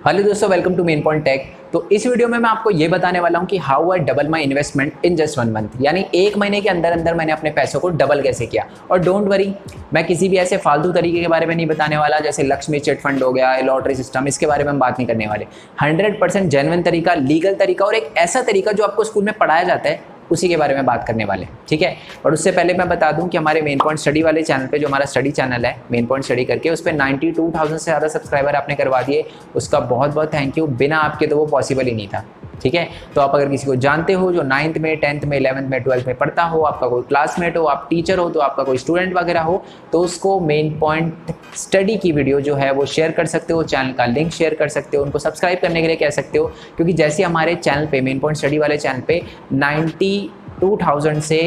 Hello दोस्तों, welcome to Main Point Tech. तो इस वीडियो में मैं आपको ये बताने वाला हूँ कि how I double my investment in just 1 month, यानी 1 महीने के अंदर अंदर मैंने अपने पैसों को डबल कैसे किया। और डोंट वरी, मैं किसी भी ऐसे फालतू तरीके के बारे में नहीं बताने वाला जैसे लक्ष्मी चिट फंड हो गया, लॉटरी सिस्टम, इसके बारे में हम बात नहीं करने वाले। 100% जेन्युइन तरीका, लीगल तरीका और एक ऐसा तरीका जो आपको स्कूल में पढ़ाया जाता है, उसी के बारे में बात करने वाले, ठीक है। और उससे पहले मैं बता दूं कि हमारे मेन पॉइंट स्टडी वाले चैनल पे, जो हमारा स्टडी चैनल है मेन पॉइंट स्टडी करके, उस पर 92,000 से ज़्यादा सब्सक्राइबर आपने करवा दिए, उसका बहुत बहुत थैंक यू। बिना आपके तो वो पॉसिबल ही नहीं था, ठीक है। तो आप अगर किसी को जानते हो जो 9th में, 10th में, 11th में, 12th में पढ़ता हो, आपका कोई क्लासमेट हो, आप टीचर हो, तो आपका कोई स्टूडेंट वगैरह हो, तो उसको मेन पॉइंट स्टडी की वीडियो जो है वो शेयर कर सकते हो, चैनल का लिंक शेयर कर सकते हो, उनको सब्सक्राइब करने के लिए कह सकते हो। क्योंकि जैसे हमारे चैनल पे, मेन पॉइंट स्टडी वाले चैनल पे 92,000 से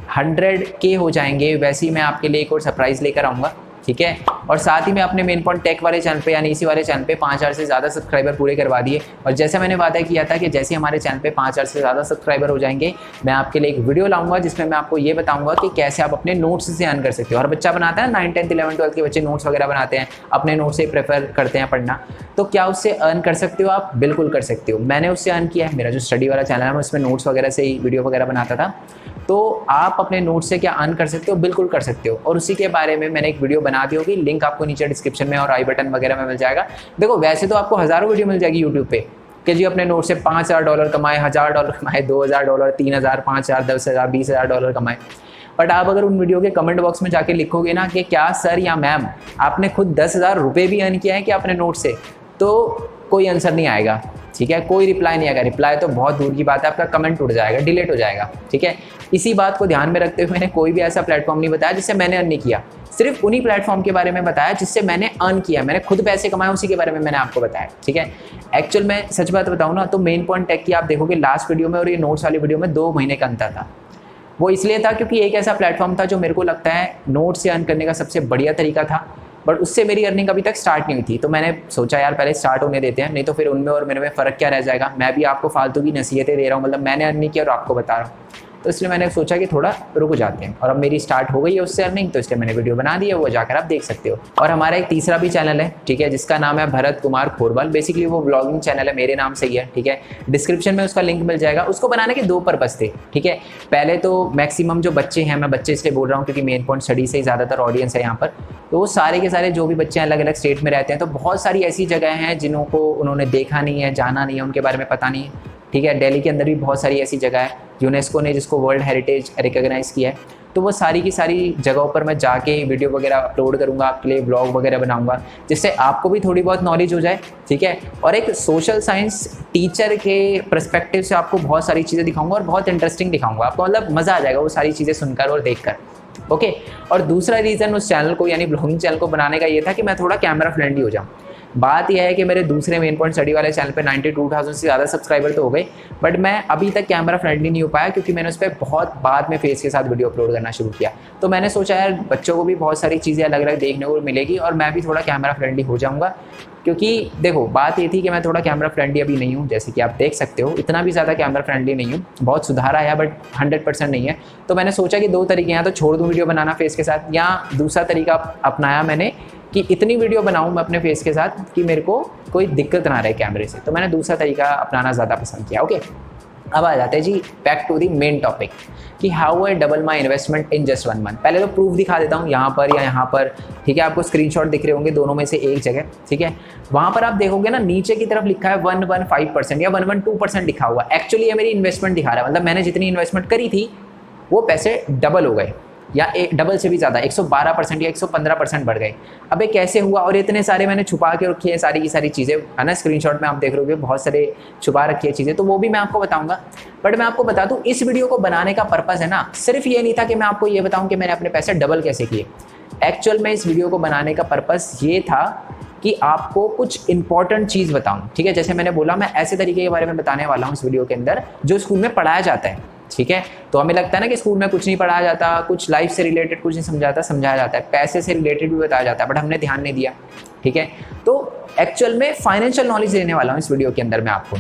100K हो जाएंगे, वैसे ही मैं आपके लिए एक और सरप्राइज़ लेकर आऊँगा, ठीक है। और साथ ही मैं अपने मेन पॉइंट टेक वाले चैनल पे, यानी इसी वाले चैनल पे 5,000 से ज़्यादा सब्सक्राइबर पूरे करवा दिए। और जैसे मैंने वादा किया था कि जैसे हमारे चैनल पे 5,000 से ज़्यादा सब्सक्राइबर हो जाएंगे, मैं आपके लिए एक वीडियो लाऊंगा जिसमें मैं आपको ये बताऊंगा कि कैसे आप अपने नोट्स से अर्न कर सकते हो। हर बच्चा बनाता है, 9th, 10th, 11th, 12th के बच्चे नोट्स वगैरह बनाते हैं, अपने नोट्स से प्रेफर करते हैं पढ़ना। तो क्या उससे अर्न कर सकते हो आप? बिल्कुल कर सकते हो। मैंने उससे अर्न किया है। मेरा जो स्टडी वाला चैनल है, मैं उसमें नोट्स वगैरह से ही वीडियो वगैरह बनाता था। तो आप अपने नोट्स से क्या अर्न कर सकते हो? बिल्कुल कर सकते हो। और उसी के बारे में मैंने एक वीडियो बना दी होगी, लिंक आपको नीचे डिस्क्रिप्शन में और आई बटन वगैरह में मिल जाएगा। देखो, वैसे तो आपको हज़ारों वीडियो मिल जाएगी यूट्यूब पे कि जी अपने नोट से $5,000 कमाए, $1,000 कमाए, $2,000, $3,000, $5,000, $10,000, $20,000 कमाए। बट आप अगर उन वीडियो के कमेंट बॉक्स में जाके लिखोगे ना कि क्या सर या मैम आपने खुद $10,000 भी अर्न किया है क्या अपने नोट से, तो कोई आंसर नहीं आएगा, ठीक है। कोई रिप्लाई नहीं आएगा। रिप्लाई तो बहुत दूर की बात है, आपका कमेंट उड़ जाएगा, डिलीट हो जाएगा, ठीक है। इसी बात को ध्यान में रखते हुए मैंने कोई भी ऐसा प्लेटफॉर्म नहीं बताया जिससे मैंने अर्न नहीं किया। सिर्फ उन्हीं प्लेटफॉर्म के बारे में बताया जिससे मैंने अर्न किया, मैंने खुद पैसे कमाए, उसी के बारे में मैंने आपको बताया, ठीक है। एक्चुअल में सच बात बताऊँ ना, तो मेन पॉइंट टेक की आप देखोगे लास्ट वीडियो में और ये नोट्स वाली वीडियो में 2 महीने का अंतर था। वो इसलिए था क्योंकि एक ऐसा प्लेटफॉर्म था जो मेरे को लगता है नोट से अर्न करने का सबसे बढ़िया तरीका था, बट उससे मेरी अर्निंग अभी तक स्टार्ट नहीं हुई थी। तो मैंने सोचा यार पहले स्टार्ट होने देते हैं, नहीं तो फिर उनमें और मेरे में फ़र्क क्या रह जाएगा। मैं भी आपको फालतू की नसीहतें दे रहा हूँ, मतलब मैंने अर्न नहीं किया और आपको बता रहा हूँ। तो इसलिए मैंने सोचा कि थोड़ा रुक जाते हैं। और अब मेरी स्टार्ट हो गई है उससे अर्निंग, तो इसलिए मैंने वीडियो बना दी है, वो जाकर आप देख सकते हो। और हमारा एक तीसरा भी चैनल है, ठीक है, जिसका नाम है भरत कुमार खोरवाल। बेसिकली वो व्लॉगिंग चैनल है, मेरे नाम से ही है, ठीक है। डिस्क्रिप्शन में उसका लिंक मिल जाएगा। उसको बनाने के 2 पर्पस थे, ठीक है। पहले तो मैक्सिमम जो बच्चे हैं, मैं बच्चे इसलिए बोल रहा हूँ क्योंकि मेन पॉइंट स्टडी से ही ज़्यादातर ऑडियंस है यहाँ पर, तो वो सारे के सारे जो भी बच्चे अलग अलग स्टेट में रहते हैं, तो बहुत सारी ऐसी जगह हैं जिन्हों को उन्होंने देखा नहीं है, जाना नहीं है, उनके बारे में पता नहीं है, ठीक है। दिल्ली के अंदर भी बहुत सारी ऐसी जगह है यूनेस्को ने जिसको वर्ल्ड हेरिटेज रिकॉग्नाइज़ किया है। तो वो सारी की सारी जगहों पर मैं जाके वीडियो वगैरह अपलोड करूँगा, आपके लिए ब्लॉग वगैरह बनाऊँगा, जिससे आपको भी थोड़ी बहुत नॉलेज हो जाए, ठीक है। और एक सोशल साइंस टीचर के पर्सपेक्टिव से आपको बहुत सारी चीज़ें दिखाऊँगा और बहुत इंटरेस्टिंग दिखाऊँगा। आपको मतलब मज़ा आ जाएगा वो सारी चीज़ें सुनकर और देखकर, ओके। और दूसरा रीज़न उस चैनल को, यानी ब्लॉगिंग चैनल को बनाने का ये था कि मैं थोड़ा कैमरा फ्रेंडली हो जाऊँ। बात यह है कि मेरे दूसरे मेन पॉइंट स्टडी वाले चैनल पे 92,000 से ज़्यादा सब्सक्राइबर तो हो गए, बट मैं अभी तक कैमरा फ्रेंडली नहीं हो पाया क्योंकि मैंने उस पर बहुत बाद में फेस के साथ वीडियो अपलोड करना शुरू किया। तो मैंने सोचा यार बच्चों को भी बहुत सारी चीज़ें अलग अलग देखने को मिलेगी और मैं भी थोड़ा कैमरा फ्रेंडली हो जाऊँगा। क्योंकि देखो, बात ये थी कि मैं थोड़ा कैमरा फ्रेंडली अभी नहीं हूँ, जैसे कि आप देख सकते हो, इतना भी ज़्यादा कैमरा फ्रेंडली नहीं हूँ। बहुत सुधार आया बट 100% नहीं है। तो मैंने सोचा कि 2 तरीके हैं, तो छोड़ दूँ वीडियो बनाना फेस के साथ, या दूसरा तरीका अपनाया मैंने कि इतनी वीडियो बनाऊं मैं अपने फेस के साथ कि मेरे को कोई दिक्कत ना रहे कैमरे से। तो मैंने दूसरा तरीका अपनाना ज़्यादा पसंद किया, ओके। अब आ जाते हैं जी back to the main topic कि how I double my investment in just 1 month. पहले तो प्रूफ दिखा देता हूँ यहाँ पर या यहाँ पर, ठीक है। आपको स्क्रीनशॉट दिख रहे होंगे दोनों में से एक जगह, ठीक है। वहाँ पर आप देखोगे ना, नीचे की तरफ लिखा है 115% या 112% लिखा हुआ। एक्चुअली ये मेरी इन्वेस्टमेंट दिखा रहा है, मतलब मैंने जितनी इन्वेस्टमेंट करी थी वो पैसे डबल हो गए, या एक डबल से भी ज़्यादा 112% या 115% बढ़ गए। अब ये कैसे हुआ? और इतने सारे मैंने छुपा के रखी है सारी की सारी चीज़ें, है ना। स्क्रीनशॉट में आप देख रहे हो बहुत सारे छुपा रखी है चीज़ें, तो वो भी मैं आपको बताऊंगा। बट मैं आपको बता दूं, इस वीडियो को बनाने का पर्पज़ है ना, सिर्फ ये नहीं था कि मैं आपको ये बताऊँ कि मैंने अपने पैसे डबल कैसे किए। एक्चुअल में इस वीडियो को बनाने का पर्पज़ ये था कि आपको कुछ इंपॉर्टेंट चीज़ बताऊँ, ठीक है। जैसे मैंने बोला, मैं ऐसे तरीके के बारे में बताने वाला हूँ इस वीडियो के अंदर जो स्कूल में पढ़ाया जाता है, ठीक है। तो हमें लगता है ना कि स्कूल में कुछ नहीं पढ़ाया जाता, कुछ लाइफ से रिलेटेड कुछ नहीं समझाया जाता है, पैसे से रिलेटेड भी बताया जाता है, बट हमने ध्यान नहीं दिया, ठीक है। तो एक्चुअल में फाइनेंशियल नॉलेज देने वाला हूँ इस वीडियो के अंदर मैं आपको,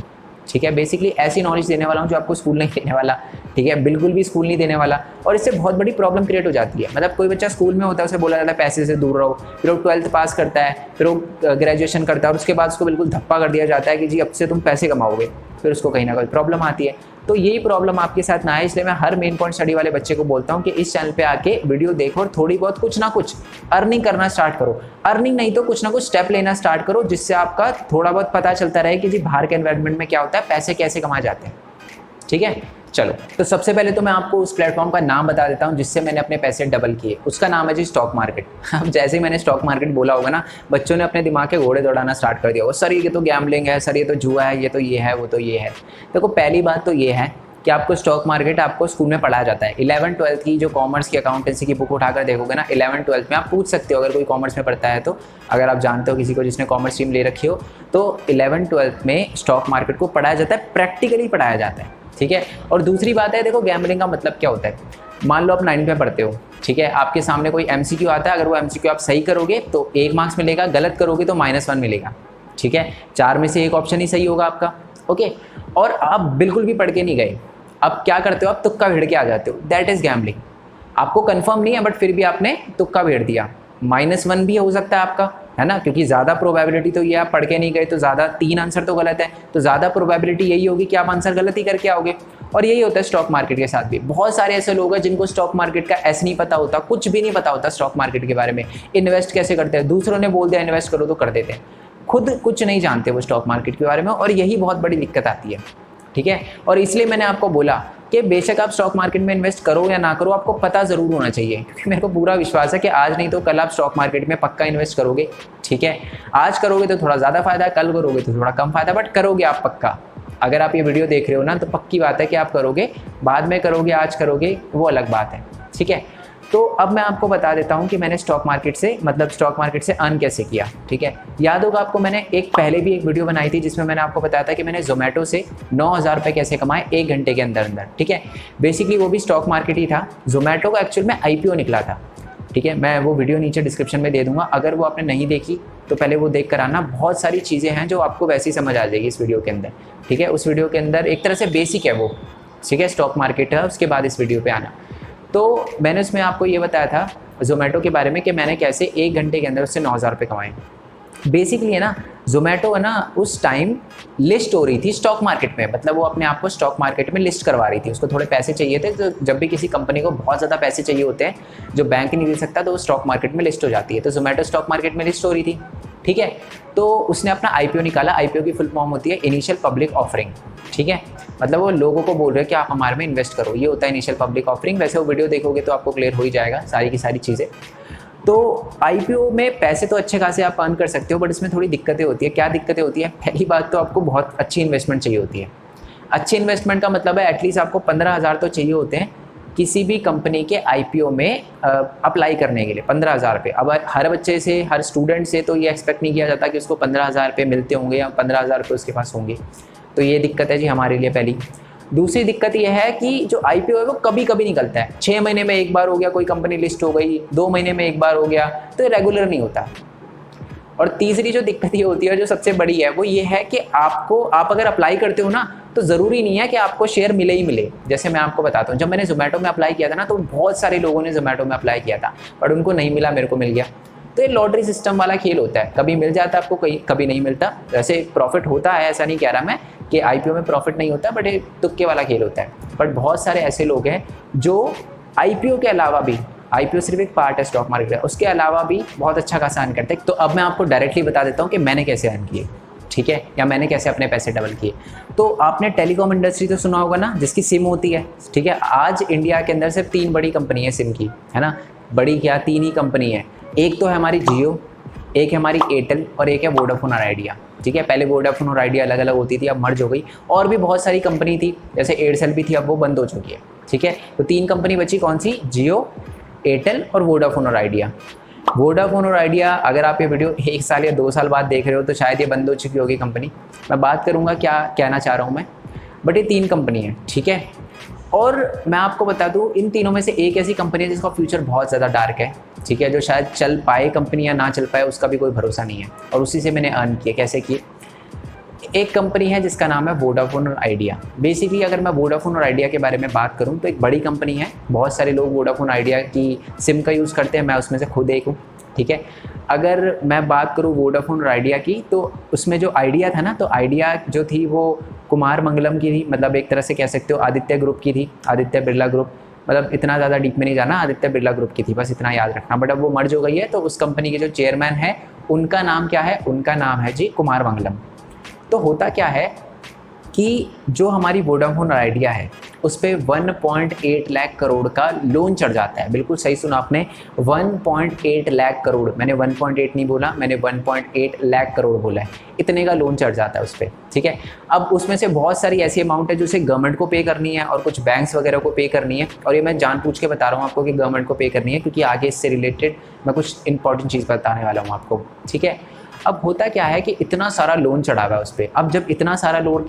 ठीक है। बेसिकली ऐसी नॉलेज देने वाला हूँ जो आपको स्कूल नहीं देने वाला, ठीक है, बिल्कुल भी स्कूल नहीं देने वाला। और इससे बहुत बड़ी प्रॉब्लम क्रिएट हो जाती है। मतलब कोई बच्चा स्कूल में होता है, उसे बोला जाता है पैसे से दूर रहो, फिर वो 12th पास करता है, फिर वो ग्रेजुएशन करता है, और उसके बाद उसको बिल्कुल धप्पा कर दिया जाता है कि जी अब से तुम पैसे कमाओगे, फिर उसको कहीं ना कहीं प्रॉब्लम आती है। तो यही प्रॉब्लम आपके साथ ना आए, इसलिए मैं हर मेन पॉइंट स्टडी वाले बच्चे को बोलता हूँ कि इस चैनल पे आके वीडियो देखो और थोड़ी बहुत कुछ ना कुछ अर्निंग करना स्टार्ट करो। अर्निंग नहीं तो कुछ ना कुछ स्टेप लेना स्टार्ट करो, जिससे आपका थोड़ा बहुत पता चलता रहे कि जी बाहर के एनवायरनमेंट में क्या होता है, पैसे कैसे कमाए जाते हैं, ठीक है। चलो, तो सबसे पहले तो मैं आपको उस प्लेटफॉर्म का नाम बता देता हूँ जिससे मैंने अपने पैसे डबल किए। उसका नाम है जी स्टॉक मार्केट। अब जैसे ही मैंने स्टॉक मार्केट बोला होगा ना, बच्चों ने अपने दिमाग के घोड़े दौड़ाना स्टार्ट कर दिया होगा, सर ये तो गैम्बलिंग है, सर ये तो जुआ है, ये तो ये है, वो तो ये है। देखो पहली बात तो ये है कि आपको स्टॉक मार्केट आपको स्कूल में पढ़ाया जाता है। 11th-12th की जो कॉमर्स की अकाउंटेंसी की बुक उठाकर देखोगे ना, 11th-12th में आप पूछ सकते हो अगर कोई कॉमर्स में पढ़ता है तो, अगर आप जानते हो किसी को जिसने कॉमर्स स्ट्रीम ले रखी हो, तो 11th-12th में स्टॉक मार्केट को पढ़ाया जाता है, प्रैक्टिकली पढ़ाया जाता है, ठीक है। और दूसरी बात है, देखो गैम्बलिंग का मतलब क्या होता है। मान लो आप 9th में पढ़ते हो, ठीक है, आपके सामने कोई MCQ आता है, अगर वो MCQ आप सही करोगे तो 1 मार्क्स मिलेगा, गलत करोगे तो -1 मिलेगा, ठीक है। 4 में से एक ऑप्शन ही सही होगा आपका, ओके। और आप बिल्कुल भी पढ़ के नहीं गए, अब क्या करते हो, आप तुक्का भिड़ के आ जाते हो, दैट इज़ गैम्बलिंग। आपको कंफर्म नहीं है बट फिर भी आपने तुक्का भिड़ दिया, -1 भी हो सकता है आपका, है ना, क्योंकि ज़्यादा प्रोबेबिलिटी तो ये आप पढ़ के नहीं गए तो ज़्यादा 3 आंसर तो गलत है, तो ज़्यादा प्रोबेबिलिटी यही होगी कि आप आंसर गलत ही करके आओगे। और यही होता है स्टॉक मार्केट के साथ भी। बहुत सारे ऐसे लोग हैं जिनको स्टॉक मार्केट का ऐसे नहीं पता होता, कुछ भी नहीं पता होता स्टॉक मार्केट के बारे में, इन्वेस्ट कैसे करते हैं, दूसरों ने बोल दिया इन्वेस्ट करो तो कर देते हैं, खुद कुछ नहीं जानते वो स्टॉक मार्केट के बारे में, और यही बहुत बड़ी दिक्कत आती है, ठीक है। और इसलिए मैंने आपको बोला कि बेशक आप स्टॉक मार्केट में इन्वेस्ट करो या ना करो, आपको पता ज़रूर होना चाहिए, क्योंकि मेरे को पूरा विश्वास है कि आज नहीं तो कल आप स्टॉक मार्केट में पक्का इन्वेस्ट करोगे, ठीक है। आज करोगे तो थोड़ा ज़्यादा फायदा है, कल करोगे तो थोड़ा कम फायदा, बट करोगे आप पक्का। अगर आप ये वीडियो देख रहे हो ना तो पक्की बात है कि आप करोगे, बाद में करोगे, आज करोगे, वो अलग बात है, ठीक है। तो अब मैं आपको बता देता हूँ कि मैंने स्टॉक मार्केट से अर्न कैसे किया, ठीक है। याद होगा आपको, मैंने पहले भी एक वीडियो बनाई थी जिसमें मैंने आपको बताया था कि मैंने जोमेटो से 9,000 रुपये कैसे कमाए 1 घंटे के अंदर अंदर, ठीक है। बेसिकली वो भी स्टॉक मार्केट ही था। जोमेटो का एक्चुअल में IPO निकला था, ठीक है। मैं वो वीडियो नीचे डिस्क्रिप्शन में दे दूंगा, अगर वो आपने नहीं देखी तो पहले वो देख कर आना। बहुत सारी चीज़ें हैं जो आपको वैसे ही समझ आ जाएगी इस वीडियो के अंदर, ठीक है। उस वीडियो के अंदर एक तरह से बेसिक है वो, ठीक है, स्टॉक मार्केट है, उसके बाद इस वीडियो पे आना। तो मैंने उसमें आपको ये बताया था जोमेटो के बारे में कि मैंने कैसे 1 घंटे के अंदर उससे 9,000 रुपये कमाए। बेसिकली है ना, जोमेटो है ना उस टाइम लिस्ट हो रही थी स्टॉक मार्केट में, मतलब वो अपने आप को स्टॉक मार्केट में लिस्ट करवा रही थी, उसको थोड़े पैसे चाहिए थे। तो जब भी किसी कंपनी को बहुत ज़्यादा पैसे चाहिए होते हैं जो बैंक नहीं दे सकता, तो वो स्टॉक मार्केट में लिस्ट हो जाती है। तो जोमेटो स्टॉक मार्केट में लिस्ट हो रही थी, ठीक है। तो उसने अपना IPO निकाला। IPO की फुल फॉर्म होती है इनिशियल पब्लिक ऑफरिंग, ठीक है। मतलब वो लोगों को बोल रहे हैं कि आप हमारे में इन्वेस्ट करो, ये होता है इनिशियल पब्लिक ऑफरिंग। वैसे वो वीडियो देखोगे तो आपको क्लियर हो ही जाएगा सारी की सारी चीज़ें। तो IPO में पैसे तो अच्छे खासे आप अर्न कर सकते हो, बट इसमें थोड़ी दिक्कतें होती है। क्या दिक्कतें होती है? पहली बात तो आपको बहुत अच्छी इन्वेस्टमेंट चाहिए होती है। अच्छी इन्वेस्टमेंट का मतलब है एटलीस्ट आपको 15,000 तो चाहिए होते हैं किसी भी कंपनी के IPO में अप्लाई करने के लिए। 15,000 रुपये। अब हर बच्चे से, हर स्टूडेंट से तो ये एक्सपेक्ट नहीं किया जाता कि उसको 15,000 रुपये मिलते होंगे या 15,000 रुपये उसके पास होंगे। तो ये दिक्कत है जी हमारे लिए पहली। दूसरी दिक्कत यह है कि जो IPO है वो कभी कभी निकलता है। 6 महीने में एक बार हो गया, कोई कंपनी लिस्ट हो गई, 2 महीने में एक बार हो गया, तो ये रेगुलर नहीं होता। और तीसरी जो दिक्कत ये होती है, जो सबसे बड़ी है, वो ये है कि आप अगर अप्लाई करते हो ना, तो ज़रूरी नहीं है कि आपको शेयर मिले ही मिले। जैसे मैं आपको बताता हूँ, जब मैंने जोमेटो में अप्लाई किया था ना, तो बहुत सारे लोगों ने जोमेटो में अप्लाई किया था, बट उनको नहीं मिला, मेरे को मिल गया। तो ये लॉटरी सिस्टम वाला खेल होता है, कभी मिल जाता है आपको, कभी नहीं मिलता। वैसे प्रॉफिट होता है, ऐसा नहीं कह रहा मैं कि IPO में प्रॉफिट नहीं होता, बट ये तुक्के वाला खेल होता है। बट बहुत सारे ऐसे लोग हैं जो IPO के अलावा भी, IPO सिर्फ एक पार्ट है स्टॉक मार्केट का, उसके अलावा भी बहुत अच्छा खासा अर्न करते हैं। तो अब मैं आपको डायरेक्टली बता देता हूँ कि मैंने कैसे अर्न किए, ठीक है, या मैंने कैसे अपने पैसे डबल किए। तो आपने टेलीकॉम इंडस्ट्री तो सुना होगा ना, जिसकी सिम होती है, ठीक है। आज इंडिया के अंदर सिर्फ 3 बड़ी कंपनी है सिम की, है ना। बड़ी क्या, 3 ही कंपनी है। एक तो है हमारी जियो, एक है हमारी एयरटेल, और एक है वोडाफोन और आइडिया, ठीक है। पहले वोडाफोन और आइडिया अलग अलग होती थी, अब मर्ज हो गई। और भी बहुत सारी कंपनी थी, जैसे एयरसेल भी थी, अब वो बंद हो चुकी है, ठीक है। तो 3 कंपनी बची, कौन सी? जियो, एयरटेल और वोडाफोन और आइडिया। वोडाफोन और आइडिया, अगर आप ये वीडियो 1 साल या 2 साल बाद देख रहे हो तो शायद ये बंद हो चुकी होगी कंपनी। मैं बात करूँगा क्या कहना चाह रहा हूँ मैं, बट ये 3 कंपनी है, ठीक है। और मैं आपको बता दूँ, इन तीनों में से एक ऐसी कंपनी है जिसका फ्यूचर बहुत ज़्यादा डार्क है, ठीक है, जो शायद चल पाए कंपनी या ना चल पाए उसका भी कोई भरोसा नहीं है। और उसी से मैंने अर्न किए। कैसे किए? एक कंपनी है जिसका नाम है वोडाफोन और आइडिया। बेसिकली अगर मैं वोडाफोन और आइडिया के बारे में बात करूं तो एक बड़ी कंपनी है, बहुत सारे लोग वोडाफोन आइडिया की सिम का यूज़ करते हैं, मैं उसमें से खुद एक हूँ, ठीक है। अगर मैं बात करूँ वोडाफोन और आइडिया की, तो उसमें जो आइडिया था ना, तो आइडिया जो थी वो कुमार मंगलम की थी, मतलब एक तरह से कह सकते हो आदित्य ग्रुप की थी, आदित्य बिरला ग्रुप, मतलब इतना ज़्यादा डीप में नहीं जाना, आदित्य बिरला ग्रुप की थी, बस इतना याद रखना। बट अब वो मर्ज हो गई है, तो उस कंपनी के जो चेयरमैन है उनका नाम क्या है, उनका नाम है जी कुमार मंगलम। तो होता क्या है कि जो हमारी वोडाफोन और आइडिया है उस पर 1.8 लाख करोड़ का लोन चढ़ जाता है। बिल्कुल सही सुना आपने, 1.8 लाख करोड़, मैंने 1.8 नहीं बोला, मैंने 1.8 लाख करोड़ बोला है, इतने का लोन चढ़ जाता है उस पर, ठीक है। अब उसमें से बहुत सारी ऐसी अमाउंट है जो उसे गवर्नमेंट को पे करनी है और कुछ बैंक्स वगैरह को पे करनी है, और ये मैं जानबूझ के बता रहा हूँ आपको कि गवर्नमेंट को पे करनी है, क्योंकि आगे इससे रिलेटेड मैं कुछ इंपॉर्टेंट चीज़ बताने वाला हूँ आपको, ठीक है। अब होता क्या है कि इतना सारा लोन चढ़ा हुआ है उस पर। अब जब इतना सारा लोन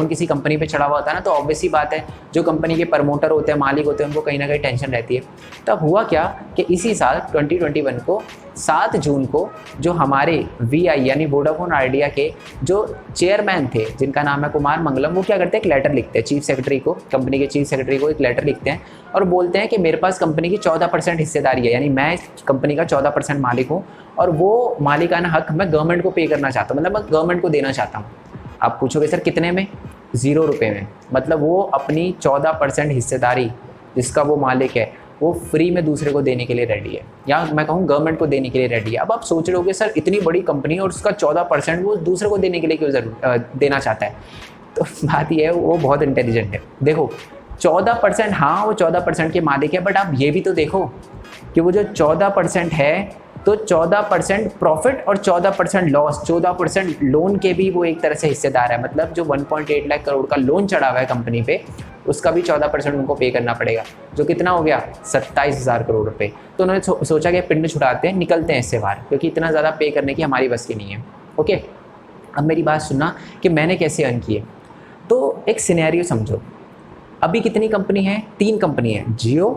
किसी कंपनी पे चढ़ा हुआ होता है ना, तो ऑब्वियसली बात है जो कंपनी के प्रमोटर होते हैं, मालिक होते हैं, उनको कहीं ना कहीं टेंशन रहती है। तब हुआ क्या कि इसी साल 2021 को 7 जून को जो हमारे VI यानी वोडाफोन आइडिया के जो चेयरमैन थे जिनका नाम है कुमार मंगलम, वो क्या करते हैं, एक लेटर लिखते हैं चीफ सेक्रेटरी को, कंपनी के चीफ सेक्रेटरी को एक लेटर लिखते हैं और बोलते हैं कि मेरे पास कंपनी की 14% हिस्सेदारी है, यानी मैं कंपनी का 14% मालिक हूँ और वो मालिकाना हक मैं गवर्नमेंट को पे करना चाहता हूँ, मतलब मैं गवर्नमेंट को देना चाहता हूँ। आप पूछोगे सर कितने में, 0 रुपये में, मतलब वो अपनी 14% हिस्सेदारी जिसका वो मालिक है वो फ्री में दूसरे को देने के लिए रेडी है, या मैं कहूँ गवर्नमेंट को देने के लिए रेडी है। अब आप सोच रहे होगे सर इतनी बड़ी कंपनी और उसका 14% वो दूसरे को देने के लिए क्यों देना चाहता है, तो बात यह है वो बहुत इंटेलिजेंट है। देखो 14%, हाँ वो 14% के मालिक है, बट आप ये भी तो देखो कि वो जो 14% है तो 14% प्रॉफिट और 14% लॉस, 14% लोन के भी वो एक तरह से हिस्सेदार है। मतलब जो 1.8 लाख करोड़ का लोन चढ़ा हुआ है कंपनी पे, उसका भी 14% उनको पे करना पड़ेगा, जो कितना हो गया 27,000 करोड़ रुपए। तो उन्होंने सोचा कि पिंड छुड़ाते हैं, निकलते हैं इससे बाहर, क्योंकि इतना ज़्यादा पे करने की हमारी बस की नहीं है। ओके, अब मेरी बात सुनना कि मैंने कैसे अर्न किए। तो एक सिनेरियो समझो, अभी कितनी कंपनी है, 3 कंपनी है, जियो,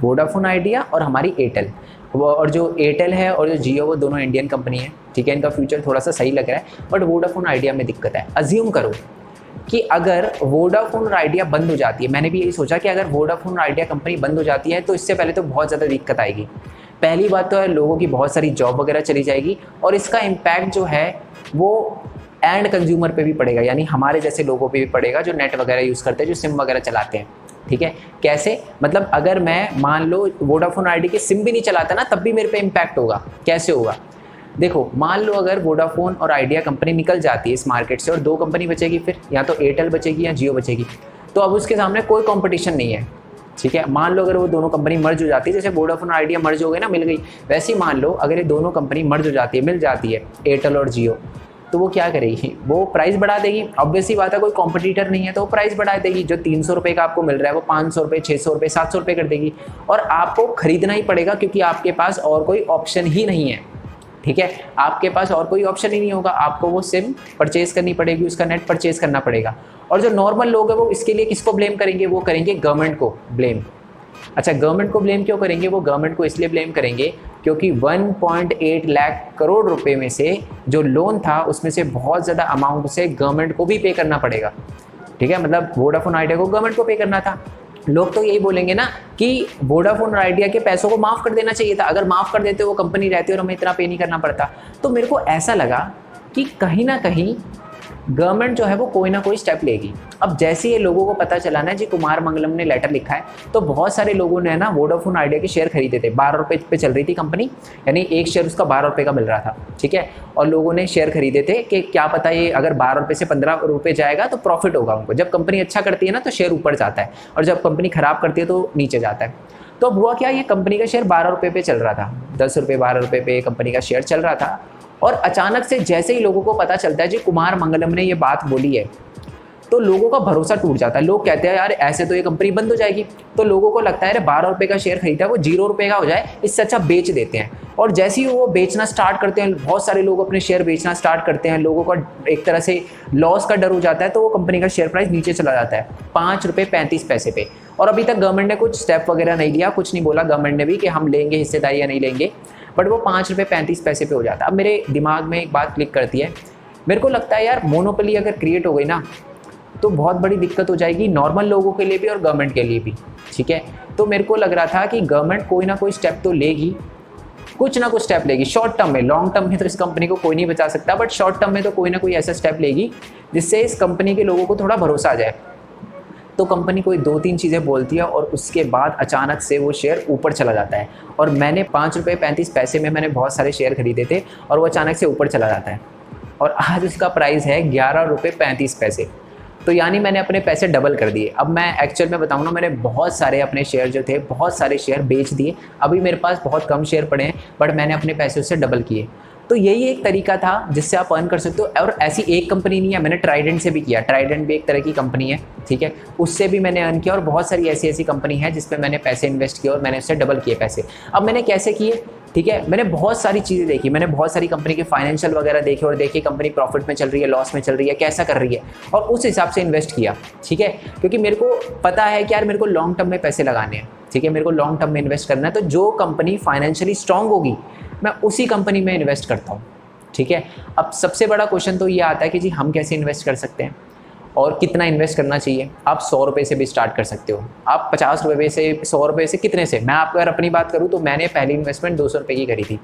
वोडाफोन आइडिया और हमारी एयरटेल। और जो एयरटेल है और जो जियो वो दोनों इंडियन कंपनी है, ठीक है। इनका फ्यूचर थोड़ा सा सही लग रहा है, बट वोडाफोन आइडिया में दिक्कत है। अज्यूम करो कि अगर वोडाफोन और आइडिया बंद हो जाती है, मैंने भी यही सोचा कि अगर वोडाफोन और आइडिया कंपनी बंद हो जाती है तो इससे पहले तो बहुत ज़्यादा दिक्कत आएगी। पहली बात तो है लोगों की बहुत सारी जॉब वगैरह चली जाएगी, और इसका इम्पैक्ट जो है वो एंड कंज्यूमर पे भी पड़ेगा, यानी हमारे जैसे लोगों पे भी पड़ेगा जो नेट वगैरह यूज़ करते हैं, जो सिम वगैरह चलाते हैं, ठीक है। कैसे, मतलब अगर मैं मान लो वोडाफोन आइडिया की सिम भी नहीं चलाता ना, तब भी मेरे पे इम्पैक्ट होगा। कैसे होगा, देखो मान लो अगर वोडाफोन और आइडिया कंपनी निकल जाती है इस मार्केट से और 2 कंपनी बचेगी, फिर या तो एयरटेल बचेगी या जियो बचेगी, तो अब उसके सामने कोई कंपटीशन नहीं है, ठीक है। मान लो अगर वो दोनों कंपनी मर्ज हो जाती है, जैसे वोडाफोन और आइडिया मर्ज हो गए ना, मिल गई, वैसे ही मान लो अगर ये दोनों कंपनी मर्ज हो जाती है, मिल जाती है एयरटेल और जियो, तो वो क्या करेगी, वो प्राइस बढ़ा देगी। ऑब्वियसली बात है कोई कॉम्पिटिटर नहीं है तो वो प्राइस बढ़ा देगी, जो 300 रुपये का आपको मिल रहा है वो 500 रुपये, 600 रुपये, 700 रुपये कर देगी, और आपको खरीदना ही पड़ेगा क्योंकि आपके पास और कोई ऑप्शन ही नहीं है, ठीक है। आपके पास और कोई ऑप्शन ही नहीं होगा, आपको वो सिम परचेज करनी पड़ेगी, उसका नेट परचेज करना पड़ेगा। और जो नॉर्मल लोग हैं वो इसके लिए किसको ब्लेम करेंगे, वो करेंगे गवर्नमेंट को ब्लेम। अच्छा, गवर्नमेंट को ब्लेम क्यों करेंगे, वो गवर्नमेंट को इसलिए ब्लेम करेंगे क्योंकि 1.8 लाख करोड़ रुपए में से जो लोन था उसमें से बहुत ज़्यादा अमाउंट से गवर्नमेंट को भी पे करना पड़ेगा, ठीक है। मतलब वोडाफोन आइडिया को गवर्नमेंट को पे करना था। लोग तो यही बोलेंगे ना कि वोडाफोन और आइडिया के पैसों को माफ़ कर देना चाहिए था, अगर माफ़ कर देते वो कंपनी रहती और हमें इतना पे नहीं करना पड़ता। तो मेरे को ऐसा लगा कि कहीं ना कहीं गवर्नमेंट जो है वो कोई ना कोई स्टेप लेगी। अब जैसे ये लोगों को पता चला ना जी कुमार मंगलम ने लेटर लिखा है, तो बहुत सारे लोगों ने ना वोडाफोन आइडिया के शेयर खरीदे थे। 12 रुपये पे चल रही थी कंपनी, यानी एक शेयर उसका 12 रुपये का मिल रहा था, ठीक है। और लोगों ने शेयर खरीदे थे कि क्या पता ये अगर 12 रुपये से 15 रुपये जाएगा तो प्रॉफिट होगा उनको। जब कंपनी अच्छा करती है ना तो शेयर ऊपर जाता है, और जब कंपनी खराब करती है तो नीचे जाता है। तो अब हुआ क्या, ये कंपनी का शेयर 12 रुपये पे चल रहा था, 10 रुपये 12 रुपये पे कंपनी का शेयर चल रहा था। और अचानक से जैसे ही लोगों को पता चलता है जी कुमार मंगलम ने ये बात बोली है, तो लोगों का भरोसा टूट जाता है। लोग कहते हैं यार ऐसे तो ये कंपनी बंद हो जाएगी। तो लोगों को लगता है अरे 12 रुपये का शेयर खरीदा है वो 0 रुपये का हो जाए, इससे अच्छा बेच देते हैं। और जैसे ही वो बेचना स्टार्ट करते हैं, बहुत सारे लोग अपने शेयर बेचना स्टार्ट करते हैं, लोगों का एक तरह से लॉस का डर हो जाता है, तो वो कंपनी का शेयर प्राइस नीचे चला जाता है 5 रुपये 35 पैसे पे। और अभी तक गवर्नमेंट ने कुछ स्टेप वगैरह नहीं लिया, कुछ नहीं बोला गवर्नमेंट ने भी कि हम लेंगे हिस्सेदारी या नहीं लेंगे, बट वो 5 रुपये 35 पैसे पे हो जाता है। अब मेरे दिमाग में एक बात क्लिक करती है मेरे को लगता है यार मोनोपोली अगर क्रिएट हो गई ना तो बहुत बड़ी दिक्कत हो जाएगी नॉर्मल लोगों के लिए भी और गवर्नमेंट के लिए भी, ठीक है। तो मेरे को लग रहा था कि गवर्नमेंट कोई ना कोई स्टेप तो लेगी, कुछ ना कुछ स्टेप लेगी शॉर्ट टर्म में। लॉन्ग टर्म में तो इस कंपनी को कोई नहीं बचा सकता, बट शॉर्ट टर्म में तो कोई ना कोई ऐसा स्टेप लेगी जिससे इस कंपनी के लोगों को थोड़ा भरोसा आ जाए। तो कंपनी कोई 2-3 चीज़ें बोलती है और उसके बाद अचानक से वो शेयर ऊपर चला जाता है। और मैंने ₹5.35 में मैंने बहुत सारे शेयर खरीदे थे और वो अचानक से ऊपर चला जाता है और आज उसका प्राइस है ₹11.35। तो यानी मैंने अपने पैसे डबल कर दिए। अब मैं एक्चुअल में बताऊँ ना, मैंने बहुत सारे अपने शेयर जो थे, बहुत सारे शेयर बेच दिए। अभी मेरे पास बहुत कम शेयर पड़े हैं, बट मैंने अपने पैसे उससे डबल किए। तो यही एक तरीका था जिससे आप अर्न कर सकते हो। और ऐसी एक कंपनी नहीं है, मैंने ट्राइडेंट से भी किया। ट्राइडेंट भी एक तरह की कंपनी है, ठीक है, उससे भी मैंने अर्न किया। और बहुत सारी ऐसी कंपनी है जिस पे मैंने पैसे इन्वेस्ट किए और मैंने उससे डबल किए पैसे। अब मैंने कैसे किए, ठीक है, मैंने बहुत सारी चीज़ें देखी, मैंने बहुत सारी कंपनी के फाइनेंशियल वगैरह देखे और देखी कंपनी प्रॉफिट में चल रही है, लॉस में चल रही है, कैसा कर रही है, और उस हिसाब से इन्वेस्ट किया, ठीक है। क्योंकि मेरे को पता है कि यार मेरे को लॉन्ग टर्म में पैसे लगाने हैं, ठीक है, मेरे को लॉन्ग टर्म में इन्वेस्ट करना है। तो जो कंपनी फाइनेंशियली स्ट्रांग होगी मैं उसी कंपनी में इन्वेस्ट करता हूँ, ठीक है। अब सबसे बड़ा क्वेश्चन तो ये आता है कि जी हम कैसे इन्वेस्ट कर सकते हैं और कितना इन्वेस्ट करना चाहिए। आप 100 रुपये से भी स्टार्ट कर सकते हो, आप 50 रुपये से, 100 रुपये से, कितने से। मैं आपको अगर अपनी बात करूँ तो मैंने पहली इन्वेस्टमेंट 200 रुपये की करी थी।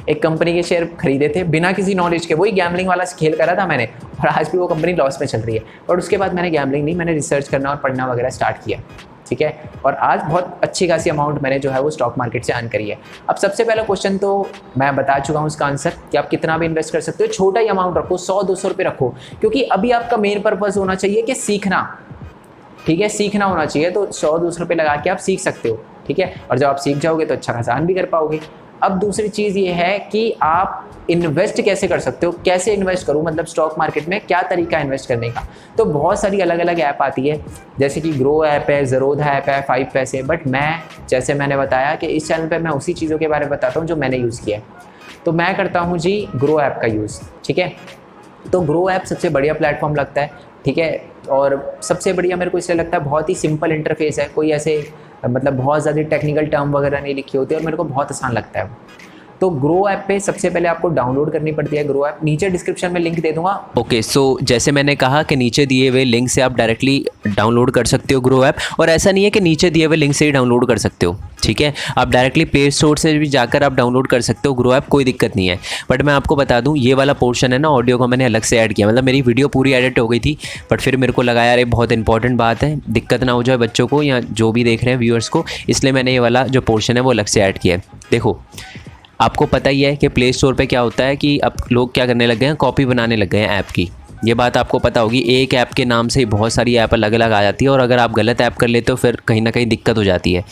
एक कंपनी के शेयर खरीदे थे बिना किसी नॉलेज के, वही गैम्बलिंग वाला खेल करा था मैंने, और आज भी वो कंपनी लॉस में चल रही है। और उसके बाद मैंने गैम्बलिंग नहीं, मैंने रिसर्च करना और पढ़ना वगैरह स्टार्ट किया, ठीक है। और आज बहुत अच्छी खासी अमाउंट मैंने जो है वो स्टॉक मार्केट से अर्न करी है। अब सबसे पहला क्वेश्चन तो मैं बता चुका हूँ उसका आंसर कि आप कितना भी इन्वेस्ट कर सकते हो। छोटा ही अमाउंट रखो, 100-200 रुपये रखो, क्योंकि अभी आपका मेन पर्पस होना चाहिए कि सीखना, ठीक है, सीखना होना चाहिए। तो 100-200 रुपये लगा के आप सीख सकते हो, ठीक है। और जब आप सीख जाओगे तो अच्छा खासा अर्न भी कर पाओगे। अब दूसरी चीज़ ये है कि आप इन्वेस्ट कैसे कर सकते हो, कैसे इन्वेस्ट करूँ, मतलब स्टॉक मार्केट में क्या तरीका है इन्वेस्ट करने का। तो बहुत सारी अलग अलग ऐप आती है, जैसे कि ग्रो ऐप है, ज़रोधा ऐप है, 5 पैसे। बट मैं, जैसे मैंने बताया कि इस चैनल पे मैं उसी चीज़ों के बारे में बताता हूँ जो मैंने यूज़ किया है। तो मैं करता हूँ जी ग्रो ऐप का यूज़, ठीक है। तो ग्रो ऐप सबसे बढ़िया प्लेटफॉर्म लगता है, ठीक है। और सबसे बढ़िया मेरे को इसलिए लगता है, बहुत ही सिंपल इंटरफेस है, कोई ऐसे मतलब बहुत ज़्यादा टेक्निकल टर्म वगैरह नहीं लिखी होती, और मेरे को बहुत आसान लगता है। तो ग्रो ऐप पे सबसे पहले आपको डाउनलोड करनी पड़ती है ग्रो ऐप। नीचे डिस्क्रिप्शन में लिंक दे दूंगा। ओके, सो जैसे मैंने कहा कि नीचे दिए हुए लिंक से आप डायरेक्टली डाउनलोड कर सकते हो ग्रो ऐप। और ऐसा नहीं है कि नीचे दिए हुए लिंक से ही डाउनलोड कर सकते हो, ठीक है। आप डायरेक्टली प्ले स्टोर से भी जाकर आप डाउनलोड कर सकते हो ग्रो ऐप, कोई दिक्कत नहीं है। बट मैं आपको बता दूं, ये वाला पोर्शन है ना ऑडियो का मैंने अलग से ऐड किया। मतलब मेरी वीडियो पूरी एडिट हो गई थी, बट फिर मेरे को लगा यार ये बहुत इंपॉर्टेंट बात है, दिक्कत ना हो जाए बच्चों को या जो भी देख रहे हैं व्यूअर्स को, इसलिए मैंने ये वाला जो पोर्शन है वो अलग से ऐड किया है। देखो, आपको पता ही है कि प्ले स्टोर पे क्या होता है कि अब लोग क्या करने लग गए हैं, कॉपी बनाने लग गए हैं ऐप की। ये बात आपको पता होगी। एक ऐप के नाम से ही बहुत सारी ऐप अलग अलग आ जाती है, और अगर आप गलत ऐप कर लेते हो फिर कहीं ना कहीं दिक्कत हो जाती है।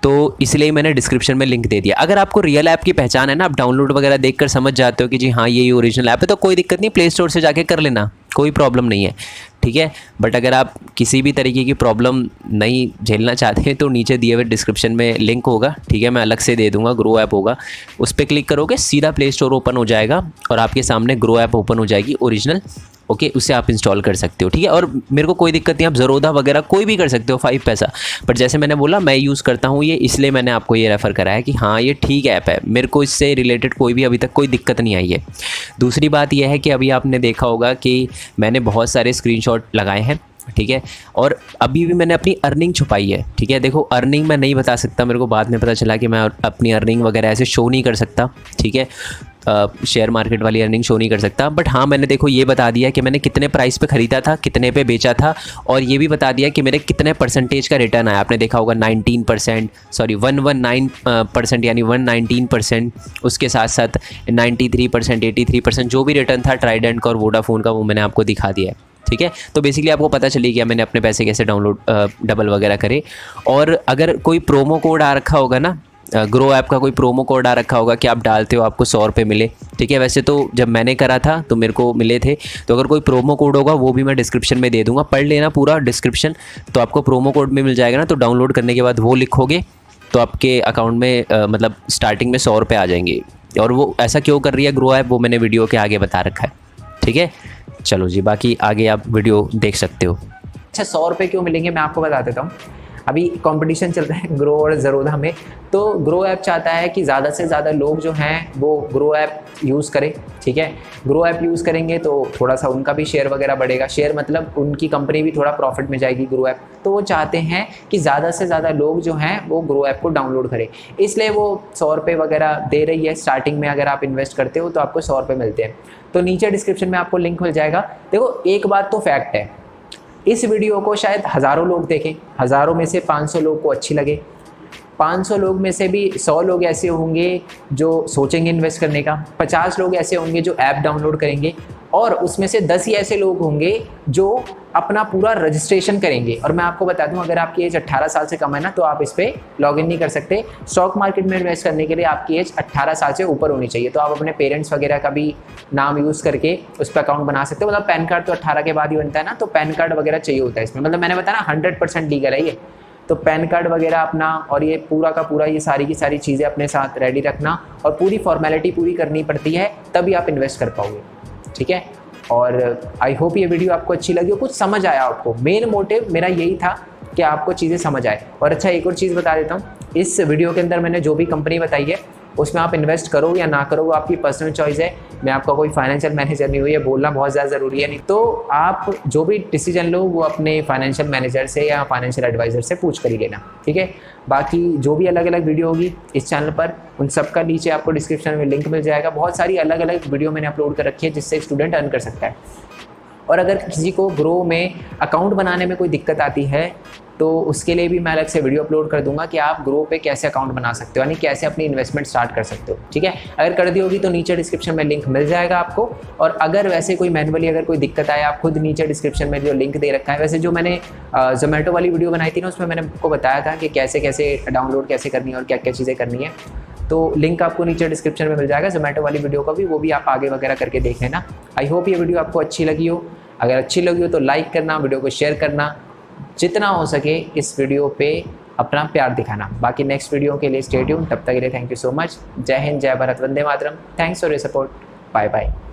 तो इसलिए मैंने डिस्क्रिप्शन में लिंक दे दिया। अगर आपको रियल ऐप की पहचान है ना, आप डाउनलोड वगैरह देखकर समझ जाते हो कि जी हाँ ये ओरिजिनल ऐप है, तो कोई दिक्कत नहीं, प्ले स्टोर से जाके कर लेना, कोई प्रॉब्लम नहीं है, ठीक है। बट अगर आप किसी भी तरीके की प्रॉब्लम नहीं झेलना चाहते हैं तो नीचे दिए हुए डिस्क्रिप्शन में लिंक होगा, ठीक है, मैं अलग से दे दूंगा, ग्रो ऐप होगा, उस पर क्लिक करोगे सीधा प्ले स्टोर ओपन हो जाएगा और आपके सामने ग्रो ऐप ओपन हो जाएगी ओरिजिनल, ओके, उससे आप इंस्टॉल कर सकते हो, ठीक है। और मेरे को कोई दिक्कत नहीं, आप ज़रोधा वगैरह कोई भी कर सकते हो, 5 पैसा। बट जैसे मैंने बोला मैं यूज़ करता हूँ ये, इसलिए मैंने आपको ये रेफ़र करा है कि हाँ ये ठीक ऐप है, मेरे को इससे रिलेटेड कोई भी अभी तक कोई दिक्कत नहीं आई है। दूसरी बात यह है कि अभी आपने देखा होगा कि मैंने बहुत सारे स्क्रीनशॉट लगाए हैं, ठीक है, और अभी भी मैंने अपनी अर्निंग छुपाई है, ठीक है। देखो अर्निंग मैं नहीं बता सकता, मेरे को बाद में पता चला कि मैं अपनी अर्निंग वगैरह ऐसे शो नहीं कर सकता, ठीक है, शेयर मार्केट वाली अर्निंग शो नहीं कर सकता। बट हाँ मैंने देखो ये बता दिया कि मैंने कितने प्राइस पे ख़रीदा था, कितने पे बेचा था, और ये भी बता दिया कि मेरे कितने परसेंटेज का रिटर्न आया। आपने देखा होगा 19%, सॉरी 119% यानी 119%, उसके साथ साथ 93%, 83% जो भी रिटर्न था ट्राइडेंट का और वोडाफोन का, वो मैंने आपको दिखा दिया है, ठीक है। तो बेसिकली आपको पता चली गया मैंने अपने पैसे कैसे डाउनलोड डबल वगैरह करे। और अगर कोई प्रोमो कोड आ रखा होगा ना, ग्रो ऐप का कोई प्रोमो कोड आ रखा होगा कि आप डालते हो आपको 100 रुपये मिले, ठीक है। वैसे तो जब मैंने करा था तो मेरे को मिले थे, तो अगर कोई प्रोमो कोड होगा वो भी मैं डिस्क्रिप्शन में दे दूंगा, पढ़ लेना पूरा डिस्क्रिप्शन, तो आपको प्रोमो कोड भी मिल जाएगा ना। तो डाउनलोड करने के बाद वो लिखोगे तो आपके अकाउंट में मतलब स्टार्टिंग में 100 रुपये आ जाएंगे। और वो ऐसा क्यों कर रही है ग्रो ऐप, वो मैंने वीडियो के आगे बता रखा है, ठीक है। चलो जी, बाकी आगे आप वीडियो देख सकते हो। अच्छा 100 रुपये क्यों मिलेंगे मैं आपको बता देता हूँ। अभी कंपटीशन चल रहा है ग्रो और ज़रोधा में, तो ग्रो ऐप चाहता है कि ज़्यादा से ज़्यादा लोग जो हैं वो ग्रो ऐप यूज़ करें, ठीक है। ग्रो ऐप यूज़ करेंगे तो थोड़ा सा उनका भी शेयर वगैरह बढ़ेगा, शेयर मतलब उनकी कंपनी भी थोड़ा प्रॉफिट में जाएगी ग्रो ऐप। तो वो चाहते हैं कि ज़्यादा से ज़्यादा लोग जो हैं वो ग्रो ऐप को डाउनलोड करें, इसलिए वो 100 रुपये वगैरह दे रही है स्टार्टिंग में। अगर आप इन्वेस्ट करते हो तो आपको 100 रुपये मिलते हैं। तो नीचे डिस्क्रिप्शन में आपको लिंक मिल जाएगा। देखो एक बात तो फैक्ट है, इस वीडियो को शायद हज़ारों लोग देखें, हज़ारों में से 500 लोग को अच्छी लगे, 500 लोग में से भी 100 लोग ऐसे होंगे जो सोचेंगे इन्वेस्ट करने का, 50 लोग ऐसे होंगे जो ऐप डाउनलोड करेंगे, और उसमें से 10 ही ऐसे लोग होंगे जो अपना पूरा रजिस्ट्रेशन करेंगे। और मैं आपको बता दूं, अगर आपकी एज 18 साल से कम है ना तो आप इस पर लॉगिन नहीं कर सकते। स्टॉक मार्केट में इन्वेस्ट करने के लिए आपकी एज 18 साल से ऊपर होनी चाहिए। तो आप अपने पेरेंट्स वगैरह का भी नाम यूज़ करके उस पर अकाउंट बना सकते हो। मतलब पैन कार्ड तो 18 के बाद ही बनता है ना, तो पैन कार्ड वगैरह चाहिए होता है इसमें। मतलब मैंने बताया ना 100% लीगल है ये। तो पैन कार्ड वगैरह अपना और ये पूरा का पूरा ये सारी की सारी चीज़ें अपने साथ रेडी रखना, और पूरी फॉर्मेलिटी पूरी करनी पड़ती है, तभी आप इन्वेस्ट कर पाओगे, ठीक है। और आई होप ये वीडियो आपको अच्छी लगी हो, कुछ समझ आया आपको। मेन मोटिव मेरा यही था कि आपको चीज़ें समझ आए। और अच्छा एक और चीज़ बता देता हूँ, इस वीडियो के अंदर मैंने जो भी कंपनी बताई है उसमें आप इन्वेस्ट करो या ना करो वो आपकी पर्सनल चॉइस है। मैं आपका कोई फाइनेंशियल मैनेजर नहीं हूँ, ये बोलना बहुत ज़्यादा ज़रूरी है। नहीं तो आप जो भी डिसीजन लो वो अपने फाइनेंशियल मैनेजर से या फाइनेंशियल एडवाइज़र से पूछ कर ही लेना, ठीक है। बाकी जो भी अलग अलग वीडियो होगी इस चैनल पर, उन सब का नीचे आपको डिस्क्रिप्शन में लिंक मिल जाएगा। बहुत सारी अलग अलग वीडियो मैंने अपलोड कर रखी है जिससे एक स्टूडेंट अर्न कर सकता है। और अगर किसी को ग्रो में अकाउंट बनाने में कोई दिक्कत आती है तो उसके लिए भी मैं अलग से वीडियो अपलोड कर दूंगा कि आप ग्रो पे कैसे अकाउंट बना सकते हो, यानी कैसे अपनी इन्वेस्टमेंट स्टार्ट कर सकते हो, ठीक है। अगर कर दी होगी तो नीचे डिस्क्रिप्शन में लिंक मिल जाएगा आपको। और अगर वैसे कोई मैनुअली अगर कोई दिक्कत आए, आप खुद नीचे डिस्क्रिप्शन में जो लिंक दे रखा है, वैसे जो मैंने जोमेटो वाली वीडियो बनाई थी ना उसमें मैंने आपको बताया था कि कैसे कैसे डाउनलोड कैसे करनी है और क्या क्या चीज़ें करनी है। तो लिंक आपको नीचे डिस्क्रिप्शन में मिल जाएगा जोमेटो वाली वीडियो का भी, वो भी आप आगे वगैरह करके देख लेना। आई होप ये वीडियो आपको अच्छी लगी हो। अगर अच्छी लगी हो तो लाइक करना, वीडियो को शेयर करना, जितना हो सके इस वीडियो पे अपना प्यार दिखाना। बाकी नेक्स्ट वीडियो के लिए स्टे ट्यून। तब तक के लिए थैंक यू सो मच। जय हिंद, जय भारत, वंदे मातरम। Thanks for your support. Bye bye.